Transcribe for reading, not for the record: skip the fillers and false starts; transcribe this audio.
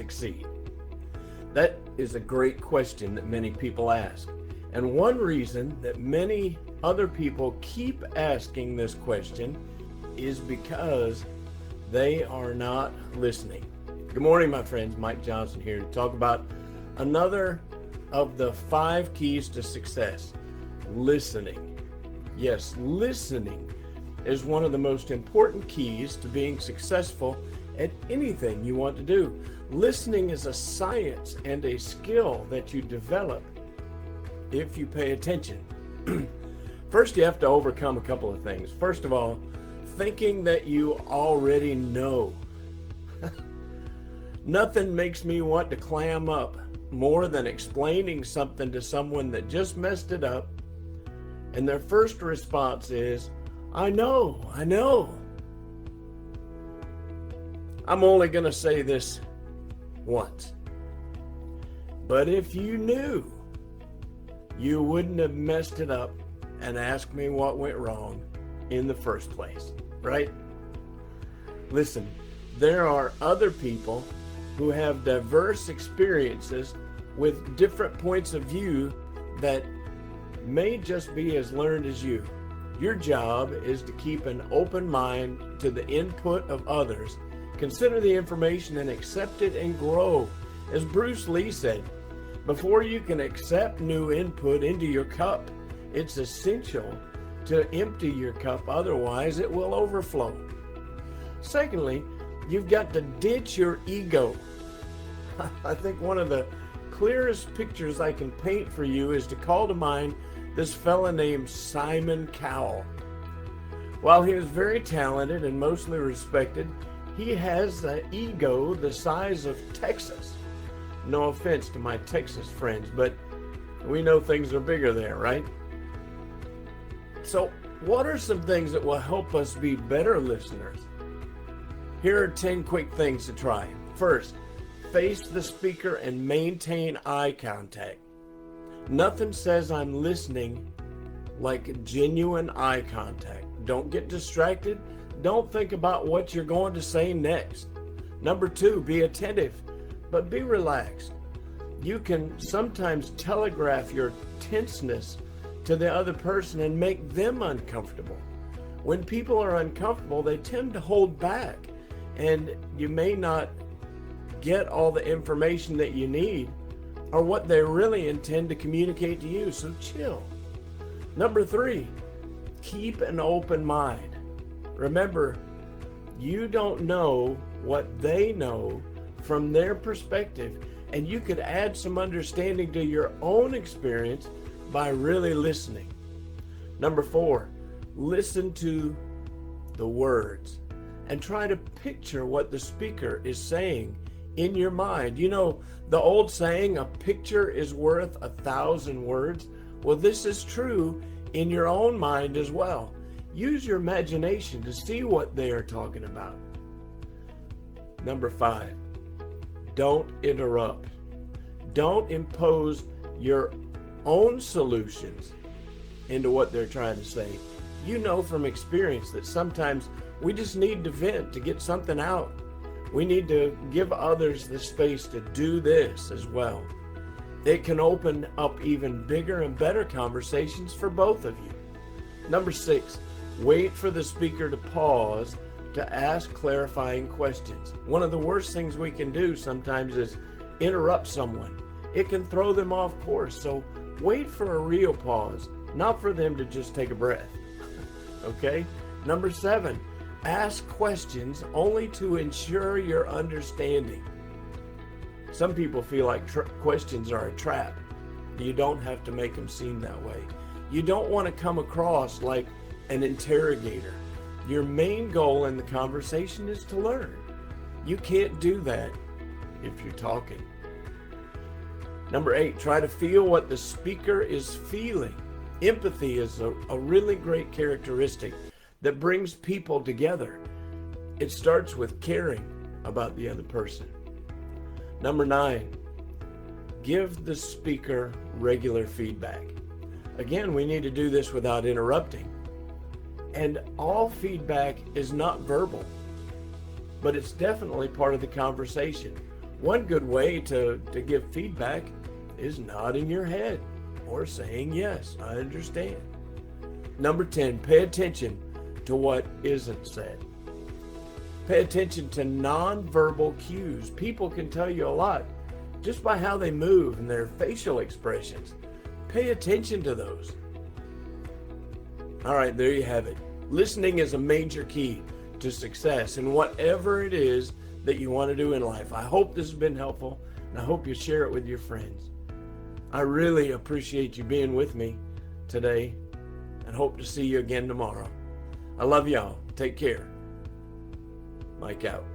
succeed? That is a great question that many people ask. And one reason that many other people keep asking this question is because they are not listening. Good morning, my friends. Mike Johnson here to talk about another of the 5 keys to success: listening. Yes, listening is one of the most important keys to being successful at anything you want to do. Listening is a science and a skill that you develop if you pay attention. First, you have to overcome a couple of things. First of all, thinking that you already know. Nothing makes me want to clam up more than explaining something to someone that just messed it up, and their first response is, I know. I'm only going to say this once. But if you knew, you wouldn't have messed it up and asked me what went wrong in the first place, right? Listen, there are other people who have diverse experiences with different points of view that may just be as learned as you. Your job is to keep an open mind to the input of others. Consider the information and accept it and grow. As Bruce Lee said, before you can accept new input into your cup, it's essential to empty your cup, otherwise it will overflow. Secondly, you've got to ditch your ego. I think one of the clearest pictures I can paint for you is to call to mind this fella named Simon Cowell. While he was very talented and mostly respected, he has an ego the size of Texas. No offense to my Texas friends, but we know things are bigger there, right? So, what are some things that will help us be better listeners? Here are 10 quick things to try. First, face the speaker and maintain eye contact. Nothing says I'm listening like genuine eye contact. Don't get distracted. Don't think about what you're going to say next. Number 2, be attentive, but be relaxed. You can sometimes telegraph your tenseness to the other person and make them uncomfortable. When people are uncomfortable, they tend to hold back, and you may not get all the information that you need or what they really intend to communicate to you, so chill. Number 3, keep an open mind. Remember, you don't know what they know from their perspective, and you could add some understanding to your own experience by really listening. Number 4, listen to the words and try to picture what the speaker is saying in your mind. You know, the old saying, a picture is worth 1,000 words. Well, this is true in your own mind as well. Use your imagination to see what they are talking about. Number 5, don't interrupt. Don't impose your own solutions into what they're trying to say. You know from experience that sometimes we just need to vent, to get something out. We need to give others the space to do this as well. It can open up even bigger and better conversations for both of you. Number 6, wait for the speaker to pause to ask clarifying questions. One of the worst things we can do sometimes is interrupt someone. It can throw them off course, so wait for a real pause, not for them to just take a breath. Okay? Number 7, ask questions only to ensure your understanding. Some people feel like questions are a trap. You don't have to make them seem that way. You don't want to come across like an interrogator. Your main goal in the conversation is to learn. You can't do that if you're talking. Number 8, try to feel what the speaker is feeling. Empathy is a really great characteristic that brings people together. It starts with caring about the other person. Number 9, give the speaker regular feedback. Again, we need to do this without interrupting. And all feedback is not verbal, but it's definitely part of the conversation. One good way to give feedback is nodding your head or saying, yes, I understand. Number 10, pay attention to what isn't said. Pay attention to nonverbal cues. People can tell you a lot just by how they move and their facial expressions. Pay attention to those. All right, there you have it. Listening is a major key to success in whatever it is that you want to do in life. I hope this has been helpful, and I hope you share it with your friends. I really appreciate you being with me today, and hope to see you again tomorrow. I love y'all. Take care. Mike out.